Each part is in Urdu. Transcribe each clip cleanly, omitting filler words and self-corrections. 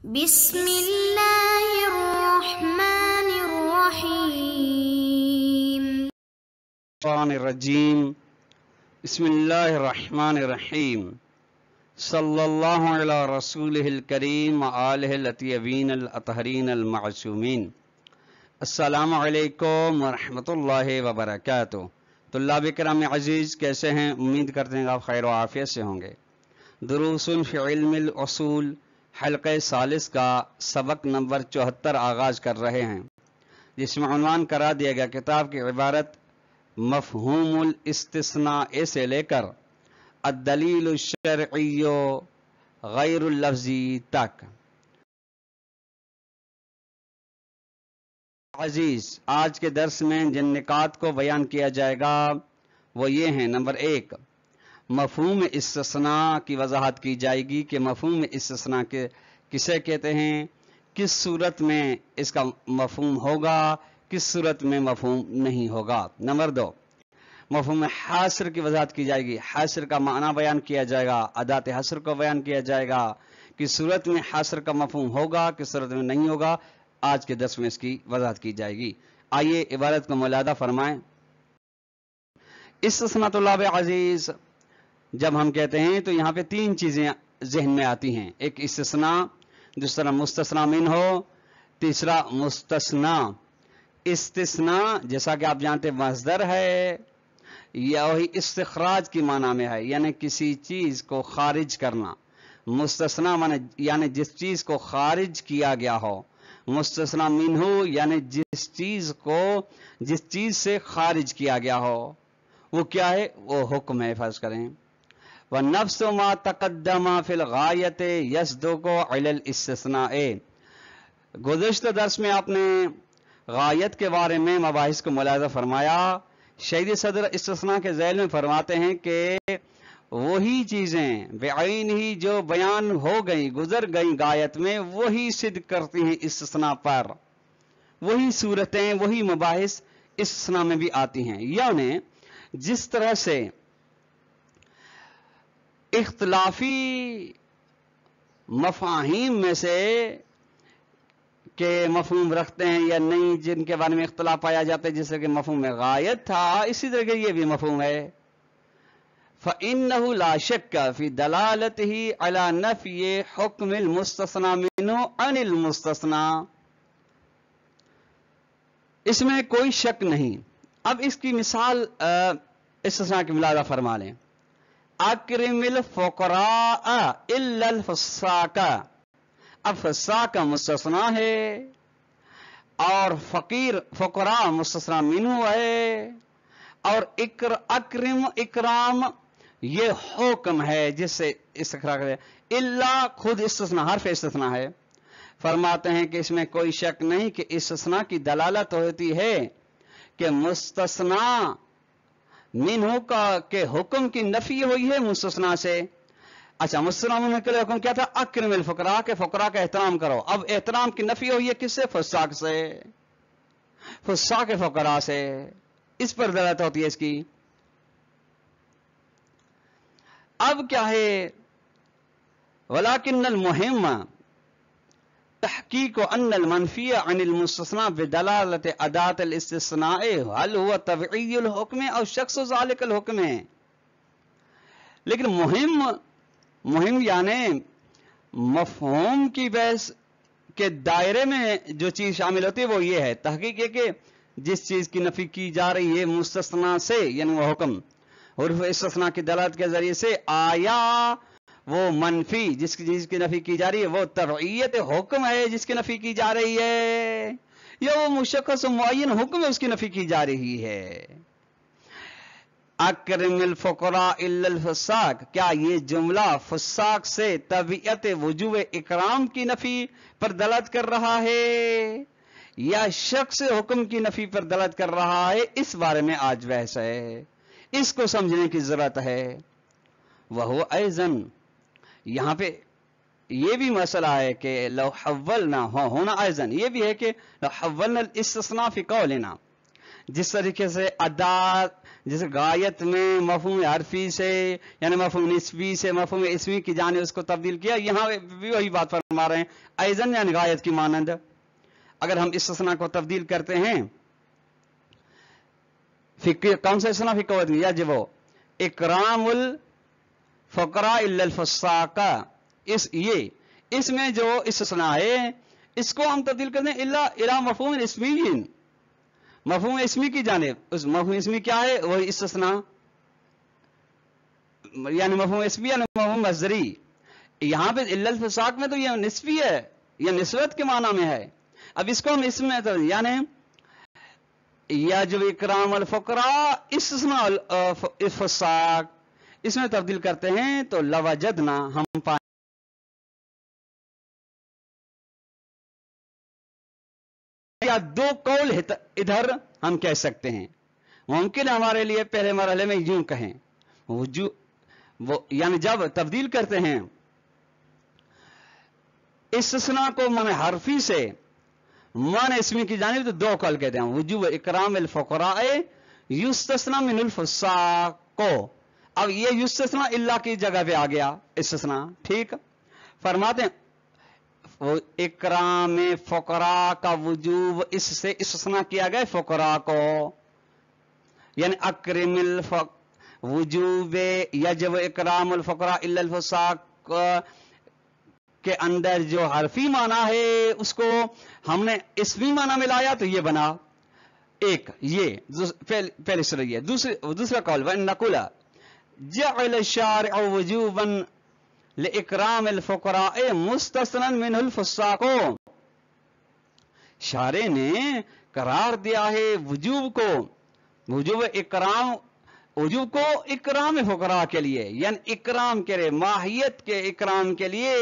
بسم اللہ الرحمن الرحیم الشیطان الرجیم بسم اللہ الرحمن الرحیم صلی اللہ علی رسولہ الکریم وآلہ الاطیبین الاطہرین المعصومین۔ السلام علیکم ورحمۃ اللہ وبرکاتہ۔ طلاب کرام عزیز، کیسے ہیں؟ امید کرتے ہیں کہ آپ خیر و عافیت سے ہوں گے۔ دروس فی علم الاصول حلقہ ثالث کا سبق نمبر 74 آغاز کر رہے ہیں، جس میں عنوان قرار دیا گیا کتاب کی عبارت مفہوم الاستثناء سے لے کر الدلیل الشرعی غیر اللفظی تک۔ عزیز، آج کے درس میں جن نکات کو بیان کیا جائے گا وہ یہ ہیں۔ نمبر 1، مفہوم استثناء کی وضاحت کی جائے گی کہ مفہوم استثناء کسے کہتے ہیں، کس صورت میں اس کا مفہوم ہوگا، کس صورت میں مفہوم نہیں ہوگا۔ نمبر 2، مفہوم حاصر کی وضاحت کی جائے گی، حاصر کا معنی بیان کیا جائے گا، ادات حصر کو بیان کیا جائے گا، کس صورت میں حاصر کا مفہوم ہوگا، کس صورت میں نہیں ہوگا۔ آج کے درس میں اس کی وضاحت کی جائے گی۔ آئیے عبارت کو ملاحظہ فرمائیں۔ استثناء طلاب عزیز جب ہم کہتے ہیں تو یہاں پہ 3 چیزیں ذہن میں آتی ہیں۔ ایک استثناء، دوسرا مستثنی منہ، تیسرا مستثنی۔ استثناء جیسا کہ آپ جانتے مصدر ہے، یا وہی استخراج کی معنی میں ہے، یعنی کسی چیز کو خارج کرنا۔ مستثنی یعنی جس چیز کو خارج کیا گیا ہو۔ مستثنی منہ یعنی جس چیز سے خارج کیا گیا ہو، وہ کیا ہے؟ وہ حکم ہے۔ فرض کریں وَنَفْسُ مَا تَقَدَّمَ فِي الْغَایَةِ يَصْدُقُ عَلَى الْاِسْتِثْنَاءِ۔ گزشتہ درس میں آپ نے غایت کے بارے میں مباحث کو ملاحظہ فرمایا۔ شہید صدر استثناء کے ذیل میں فرماتے ہیں کہ وہی چیزیں بعین ہی جو بیان ہو گئیں، گزر گئیں غایت میں، وہی صدق کرتی ہیں استثناء پر۔ وہی صورتیں، وہی مباحث استثناء میں بھی آتی ہیں۔ یعنی جس طرح سے اختلافی مفاہیم میں سے کہ مفہوم رکھتے ہیں یا نہیں، جن کے بارے میں اختلاف پایا جاتا ہے، جیسے کہ مفہوم غایت تھا، اسی طرح یہ بھی مفہوم ہے۔ فَإِنَّهُ لَا شَكَّ فِي دَلَالَتِهِ عَلَى نَفْيِ حُكْمِ الْمُسْتَثْنَى مِنْهُ عَنِ الْمُسْتَثْنَى۔ اس میں کوئی شک نہیں۔ اب اس کی مثال استثناء کی ملاحظہ فرما لیں۔ اکرم الفقراء الا الفساق۔ اب فساق کا مستثنیٰ ہے اور فقراء مستثنی منہ ہے، اور اکرم اکرام یہ حکم ہے جس سے استخراج ہے۔ الا خود استثناء، حرف استثناء ہے۔ فرماتے ہیں کہ اس میں کوئی شک نہیں کہ استثناء کی دلالت ہوتی ہے کہ مستثنیٰ منہ کا کہ حکم کی نفی ہوئی ہے مستثنیٰ سے۔ اچھا، مستثنیٰ منہ کے حکم کیا تھا؟ اکرم الفقراء، کہ فقراء کا احترام کرو۔ اب احترام کی نفی ہوئی ہے کس سے؟ فساق سے، فساق فقراء سے۔ اس پر دلالت ہوتی ہے اس کی۔ اب کیا ہے؟ ولیکن المہم تحقیق ان المنفی عن المستثنى بدلالت ادات الاستثناء هل هو طبعی الحکم او شخص ذالک الحکم۔ لیکن مہم یعنی مفہوم کی بحث کے دائرے میں جو چیز شامل ہوتی ہے وہ یہ ہے، تحقیق یہ کہ جس چیز کی نفی کی جا رہی ہے مستثنیٰ سے، یعنی وہ حکم حروف استثناء کی دلالت کے ذریعے سے، آیا وہ منفی جس چیز کی نفی کی جا رہی ہے وہ تبعیت حکم ہے جس کی نفی کی جا رہی ہے، یا وہ مشخص و معین حکم ہے اس کی نفی کی جا رہی ہے۔ اکرم الفقراء الا الفساق، کیا یہ جملہ فساق سے طبیعت وجوب اکرام کی نفی پر دلالت کر رہا ہے یا شخص حکم کی نفی پر دلالت کر رہا ہے؟ اس بارے میں آج بحث ہے، اس کو سمجھنے کی ضرورت ہے۔ وہو ایضاً، یہاں پہ یہ بھی مسئلہ ہے کہ لو حولنا ہونا ایضاً، یہ بھی ہے کہ لو حولنا الاستثناء فی قولنا، جس طریقے سے ادات جیسے غایت میں مفہوم حرفی سے یعنی مفہوم نسبی سے مفہوم اسمی کی جانب اس کو تبدیل کیا، یہاں بھی وہی بات فرما رہے ہیں، ایزن یعنی غایت کی مانند اگر ہم استثناء کو تبدیل کرتے ہیں، کون سا استثناء فی قوت یجب اکرام الفقراء الا الفساق، اس میں جو استثناء ہے اس کو ہم تبدیل کرتے ہیں الا مفہوم اسمی، مفہوم اسمی کی جانب، اس مفہوم اسمی کیا ہے وہی استثناء، یعنی مفہوم اسمی یعنی مفہوم مصدری، یہاں پہ الا الفساق میں تو یہ نسبی ہے، یہ نسبت کے معنی میں ہے، اب اس کو ہم اسم میں یعنی یجب اکرام الفقراء استثناء الفساق اس میں تبدیل کرتے ہیں تو لوجدنا ہم پائیں یا دو قول ادھر ہم کہہ سکتے ہیں، ممکن ہمارے لیے پہلے مرحلے میں یوں کہیں یعنی جب تبدیل کرتے ہیں استثناء کو من حرفی سے من اسمی کی جانب تو دو قول کہتے ہیں، وجوب اکرام الفقراء یستثنى من الفساق کو، اب یہ یستثنى اللہ کی جگہ پہ آ گیا استثناء، ٹھیک فرماتے ہیں اکرام فقراء کا وجوب اس سے استثناء کیا گیا فقراء کو، یعنی اکرم وجوب یجب اکرام الفقراء الا الفساق کے اندر جو حرفی معنی ہے اس کو ہم نے اسمی معنی میں لایا تو یہ بنا ایک، یہ پہلی صورت یہ، دوسرا قول وَإِنَّ جعل الشارع وجوبا لإکرام الفقراء مستثنى منه الفساق، شارع نے قرار دیا ہے وجوب کو، وجوب کو اکرام فقراء کے لیے، یعنی اکرام کے ماہیت کے اکرام کے لیے،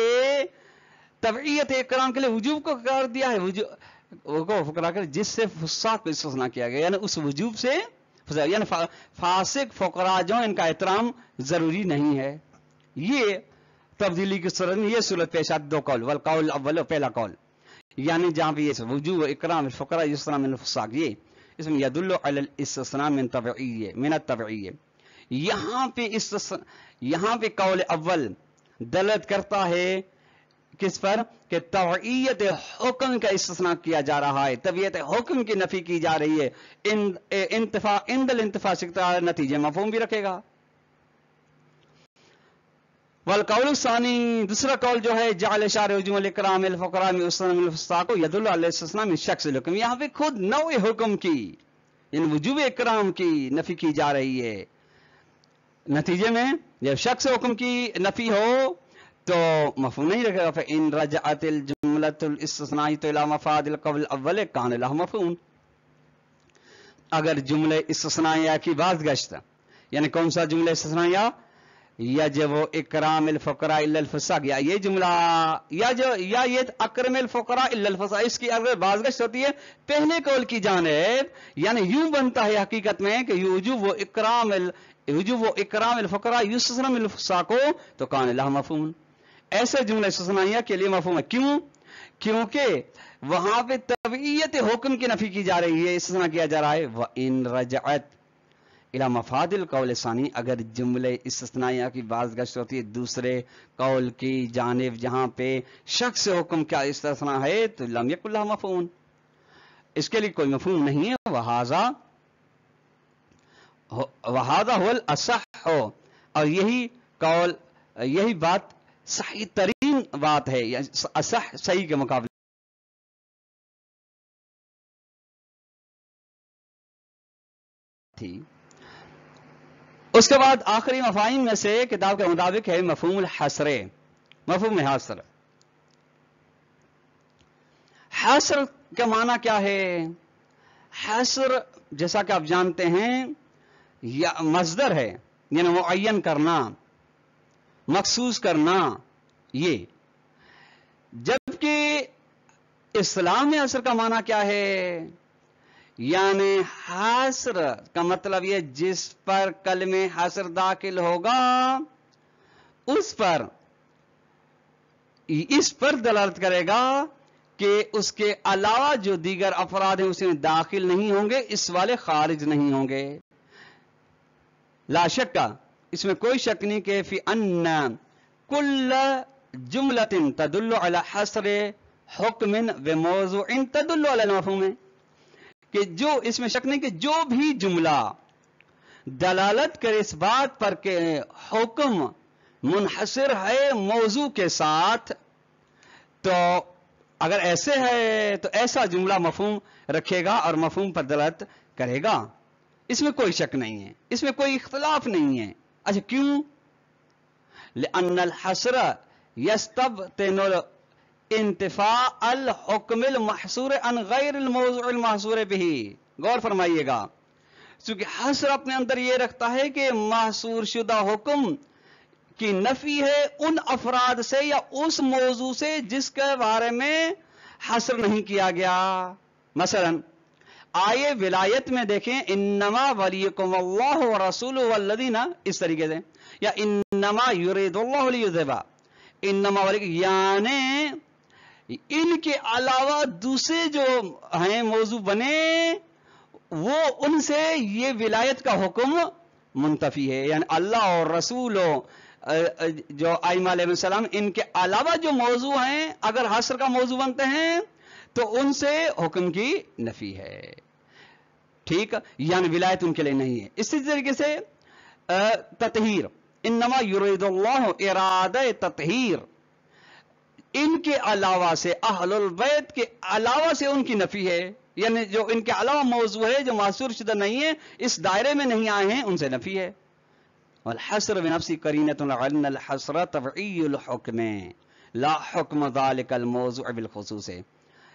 تبعیت اکرام کے لیے وجوب کو قرار دیا ہے، وجوب کو فقراء کے لیے جس سے فساق کو استثناء کیا گیا، یعنی اس وجوب سے یعنی فاسق فقراء جو ان کا احترام ضروری نہیں ہے، یہ تبدیلی کی صورت میں یہ صورت پیش آتی، دو قول، والقول الاول پہلا قول، یعنی جہاں پہ یہ وجوب اکرام الفقراء یستثنى من الفساق، یہ اس میں یدل علی الاستثناء من التبعیہ، یہاں پہ قول اول دلالت کرتا ہے کس پر کہ تبعیت حکم کا استثناء کیا جا رہا ہے، طبیعت حکم کی نفی کی جا رہی ہے، عند الانتفاع سکتا ہے، نتیجے مفہوم بھی رکھے گا۔ والقول الثانی دوسرا قول جو ہے جعل شارع وجوب الاکرام الفقراء من الفساق یدل علی الاستثناء من شخص الحکم، یہاں پہ خود نوع حکم کی یعنی وجوب اکرام کی نفی کی جا رہی ہے، نتیجے میں جب شخص حکم کی نفی ہو تو مفہوم نہیں رکھے گا، فإن رجعت الجملة الاستثناء الى مفاد القول الاول كان له مفہوم، اگر جملے استثنائیہ کی بات گشت یعنی کون سا جملہ استثنائیہ، یجب اکرام الفقراء الا الفساق، یا یہ جملہ یا یہ اکرم الفقراء الا الفساق، اس کی اگر بازگشت ہوتی ہے پہلے قول کی جانب، یعنی یوں بنتا ہے حقیقت میں کہ وجوب اکرام الفقراء یستثنى من الفساق تو کان لہ مفہوم، ایسے جملے استثنائیہ کے لیے مفہوم ہے، کیوں؟ کیونکہ وہاں پہ تبعیت حکم کی نفی کی جا رہی ہے، استثناء کیا جا رہا ہے، وَإِن رَجَعَتْ الى مفاد القول الثانی، اگر جملے استثنائیہ کی بازگشت ہوتی ہے دوسرے قول کی جانب جہاں پہ شخص حکم کا استثناء ہے تو لم یکن لہ مفہوم، اس کے لیے کوئی مفہوم نہیں ہے، وہذا هو الاصح، اور یہی بات صحیح ترین بات ہے، اصح صحیح کے مقابلے تھی۔ اس کے بعد آخری مفاہیم میں سے کتاب کے مطابق ہے مفہوم الحصر، مفہوم حصر۔ حصر کا معنی کیا ہے؟ حصر جیسا کہ آپ جانتے ہیں یا مصدر ہے، یعنی معین کرنا، مخصوص کرنا، یہ، جبکہ اسلام میں حصر کا معنی کیا ہے؟ یعنی حصر کا مطلب یہ جس پر کلمہ حصر داخل ہوگا اس پر دلالت کرے گا کہ اس کے علاوہ جو دیگر افراد ہیں اس میں داخل نہیں ہوں گے، اس والے خارج نہیں ہوں گے، لا شک، اس میں کوئی شک نہیں کہ فی ان کل جملۃ تدل علی حصر حکم و موضوع تدل علی المفہوم، کہ جو اس میں شک نہیں کہ جو بھی جملہ دلالت کرے اس بات پر کہ حکم منحصر ہے موضوع کے ساتھ، تو اگر ایسے ہے تو ایسا جملہ مفہوم رکھے گا اور مفہوم پر دلالت کرے گا. اس میں کوئی شک نہیں ہے، اس میں کوئی اختلاف نہیں ہے. اچھا کیوں؟ لأن الحصر يستبطن انتفاء الحکم المحصور عن غیر الموضوع المحصور به. غور فرمائیے گا، چونکہ حصر اپنے اندر یہ رکھتا ہے کہ محصور شدہ حکم کی نفی ہے ان افراد سے یا اس موضوع سے جس کے بارے میں حصر نہیں کیا گیا. مثلا آئے ولایت میں دیکھیں انما ولیکم اللہ ورسولہ والذین، اس طریقے سے، یا انما یرید اللہ لیذھب، انما ولیکم، یعنی ان کے علاوہ دوسرے جو ہیں موضوع بنے وہ ان سے یہ ولایت کا حکم منتفی ہے. یعنی اللہ اور رسول جو ائمہ علیہ السلام ان کے علاوہ جو موضوع ہیں اگر حصر کا موضوع بنتے ہیں تو ان سے حکم کی نفی ہے. ٹھیک، یعنی ولایت ان کے لیے نہیں ہے. اسی طریقے سے تطہیر، انما یرید اللہ ارادہ تطہیر، ان کے علاوہ سے اہل البیت کے علاوہ سے ان کی نفی ہے. یعنی جو ان کے علاوہ موضوع ہے جو محصور شدہ نہیں ہے اس دائرے میں نہیں آئے ہیں ان سے نفی ہے. والحصر بنفسی قرینۃ علی ان الحصر تبعی الحکم لا حکم ذلک الموضوع بالخصوص.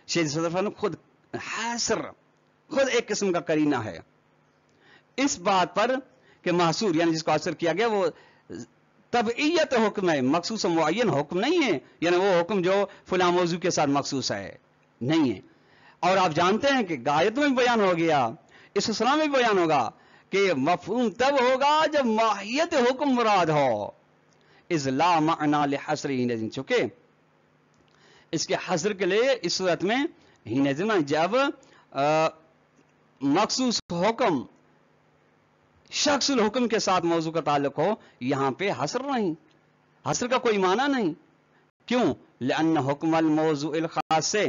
شیخ صدر فرماتے خود حصر خود ایک قسم کا قرینہ ہے اس بات پر کہ محصور یعنی جس کو حصر کیا گیا وہ تبعیت حکم ہے، مخصوص و معین حکم نہیں ہے. یعنی وہ حکم جو فلاں موضوع کے ساتھ مخصوص ہے نہیں ہے. اور آپ جانتے ہیں کہ غایت میں بیان ہو گیا، اس اسلام میں بیان ہوگا کہ مفہوم تب ہوگا جب ماہیت حکم مراد ہو. اذ لا معنی لحصر حینئذ، چونکہ اس کے حصر کے لیے اس صورت میں حینئذ جب مخصوص حکم شخص الحکم کے ساتھ موضوع کا تعلق ہو، یہاں پہ حصر نہیں، حصر کا کوئی معنی نہیں. کیوں؟ لأن حکم الموضوع الخاص سے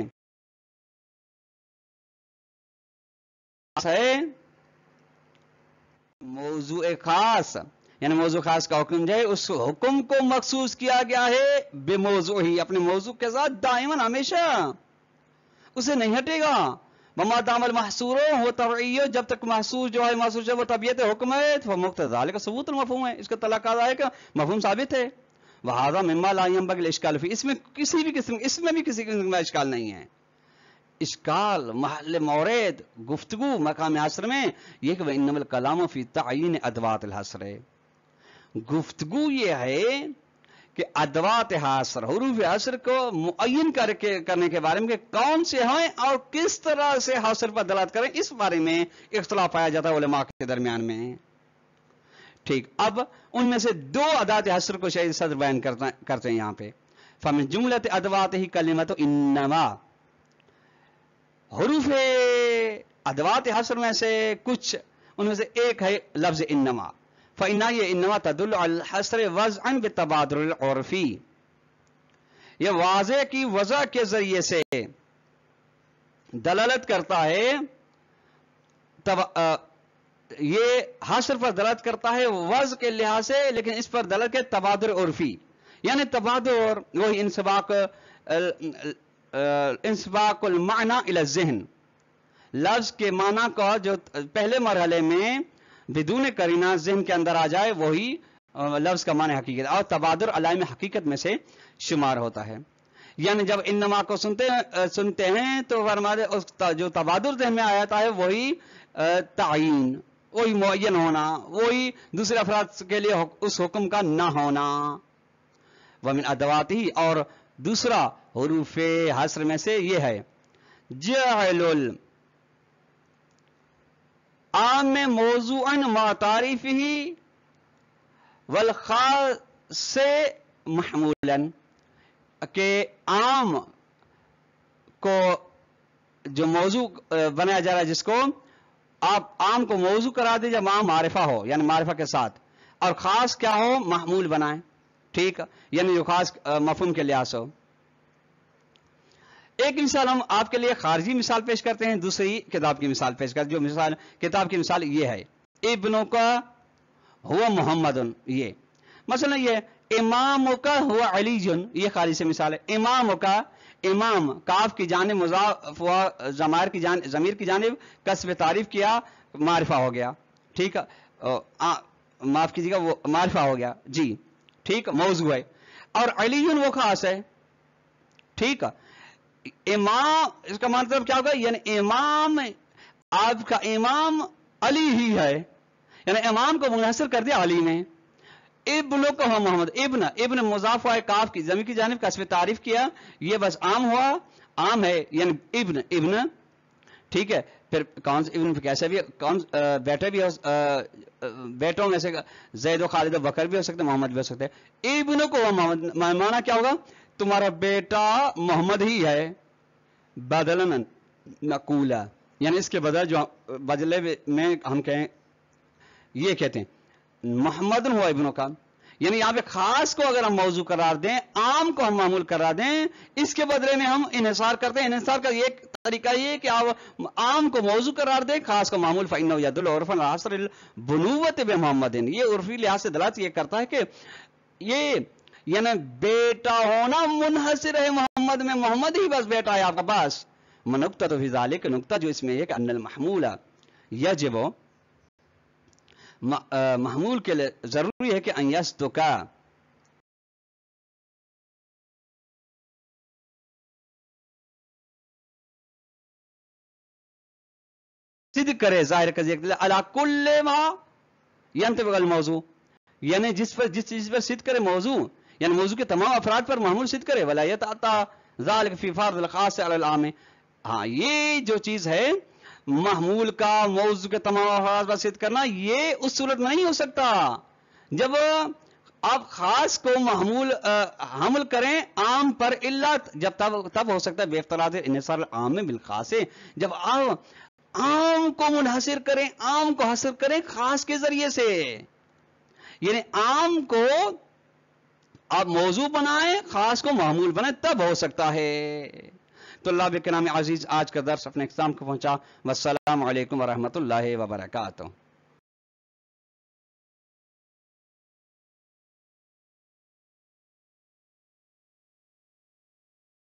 ہے موضوع خاص، یعنی موضوع خاص کا حکم جو ہے اس حکم کو مخصوص کیا گیا ہے بے موضوع ہی، اپنے موضوع کے ساتھ دائماً ہمیشہ اسے نہیں ہٹے گا. وما دام المحصور ہو تبعی، جب تک محصور جو ہے محصور جو وہ طبیعت حکم ہے تو مقتضی ذالک ثبوت المفہوم ہے، اس کا تلقا ہے کہ مفہوم ثابت ہے. وہذا مما لا ينبغي الاشکال فی، اس میں کسی بھی قسم کا اشکال نہیں ہے. اشکال محل مورد گفتگو مقام حصر میں یہ کہ انما الکلام فی تعیین ادوات الحصر، گفتگو یہ ہے کہ ادوات حصر حروف حصر کو معین کرنے کے بارے میں کہ کون سے ہیں اور کس طرح سے حصر پر دلالت کریں، اس بارے میں اختلاف پایا جاتا ہے علماء کے درمیان میں. ٹھیک، اب ان میں سے دو ادوات حصر کو شیخ صدر بیان کرتے ہیں یہاں پہ. فمن جملۃ ادوات ہی کلمۃ انما، حروف ادوات حصر میں سے کچھ ان میں سے ایک ہے لفظ انما. فإنّا یہ انما تدل علی الحصر وضعا بالتبادر العرفی، یہ واضح کی وضع کے ذریعے سے دلالت کرتا ہے، یہ حصر پر دلالت کرتا ہے وضع کے لحاظ سے، لیکن اس پر دلالت کے تبادر عرفی، یعنی تبادر وہی انسباق المعنی الی الذہن، لفظ کے معنی کا جو پہلے مرحلے میں بدون قرینہ ذہن کے اندر آ جائے وہی لفظ کا معنی حقیقت، اور تبادر علائم حقیقت میں سے شمار ہوتا ہے. یعنی جب انما کو سنتے ہیں تو فرماتے جو تبادر ذہن میں آتا ہے وہی تعین، وہی معین ہونا، وہی دوسرے افراد کے لیے اس حکم کا نہ ہونا. ومن ادوات ہی، اور دوسرا حروف حصر میں سے یہ ہے جعل عام موضوعا ما تعریفہ والخاص محمولا، کہ عام کو جو موضوع بنایا جا رہا ہے جس کو آپ عام کو موضوع کرا دیں جب عام معرفہ ہو یعنی معرفہ کے ساتھ، اور خاص کیا ہو محمول بنائیں، ٹھیک، یعنی جو خاص مفہوم کے لحاظ ہو۔ ایک مثال ہم آپ کے لیے خارجی مثال پیش کرتے ہیں، دوسری کتاب کی مثال پیش کرتے ہیں۔ جو مثال کتاب کی مثال یہ ہے، ابنوں کا ہوا محمد، یہ مثلا یہ امام کا ہوا علی جن، یہ خارجی سے مثال ہے۔ امام کا، امام کاف کی جانب مضاف ہوا، ضمیر کی جانب کسب تعریف کیا، معرفہ ہو گیا، ٹھیک ہے، معاف کیجیے گا وہ معرفہ ہو گیا جی، ٹھیک، موضوع ہے۔ اور علی وہ خاص ہے، ٹھیک ہے۔ امام اس کا مطلب کیا ہوگا، یعنی امام، آپ کا امام علی ہی ہے، یعنی امام کو منحصر کر دیا علی نے۔ ابن کو ہوا محمد، ابن مضاف ہوا ہے، کاف کی ضمیر کی جانب کسب تعریف کیا، یہ بس عام ہوا، عام ہے یعنی ابن، ٹھیک ہے۔ پھر کون سے ابن کیسے بھی کون بیٹے بھی بیٹوں میں سے زید و خالد و بکر بھی ہو سکتے، محمد بھی ہو سکتے۔ ابن کو ہوا محمد، مانا کیا ہوگا، تمہارا بیٹا محمد ہی ہے، بدلن نقولا، یعنی اس کے بدل جو بدلے میں ہم کہیں یہ کہتے ہیں محمد ہوا ابنوں کا، یعنی یہاں پہ خاص کو اگر ہم موضوع قرار دیں، عام کو ہم معمول قرار دیں، اس کے بدلے میں ہم انحصار کرتے ہیں۔ انحصار کا ایک طریقہ یہ کہ آپ عام کو موضوع قرار دیں، خاص کو معمول، فإنه يدل عرفا على حصر البنوة بمحمد، یہ عرفی لحاظ سے دلالت یہ کرتا ہے کہ یہ یعنی بیٹا ہونا منحصر ہے محمد میں، محمد ہی بس بیٹا ہے آپ کا پاس۔ نقطہ فی ذالک، نقطہ جو اس میں ہے کہ ان المحمول یجب، محمول کے لیے ضروری ہے کہ ان یصدق، صدق کرے، ظاہر کر علی کل ما ینطبق الموضوع، یعنی جس چیز پر صدق کرے موضوع، یعنی موضوع کے تمام افراد پر محمول صدق کرے، ولا یتعطا ذلك فی فرض الخاص علی العام۔ ہاں، یہ جو چیز ہے محمول کا موضوع کے تمام افراد پر صدق کرنا، یہ اس صورت میں نہیں ہو سکتا جب آپ خاص کو محمول حمل کریں عام پر، الا جب تب ہو سکتا ہے بے افتراض انحصار العام بالخاص، جب آپ عام کو منحصر کریں، عام کو حاصل کریں خاص کے ذریعے سے، یعنی عام کو آپ موضوع بنائیں، خاص کو معمول بنائیں، تب ہو سکتا ہے۔ تو اللہ کے نام عزیز آج کا درس اپنے اختتام کو پہنچا۔ والسلام علیکم ورحمۃ اللہ وبرکاتہ۔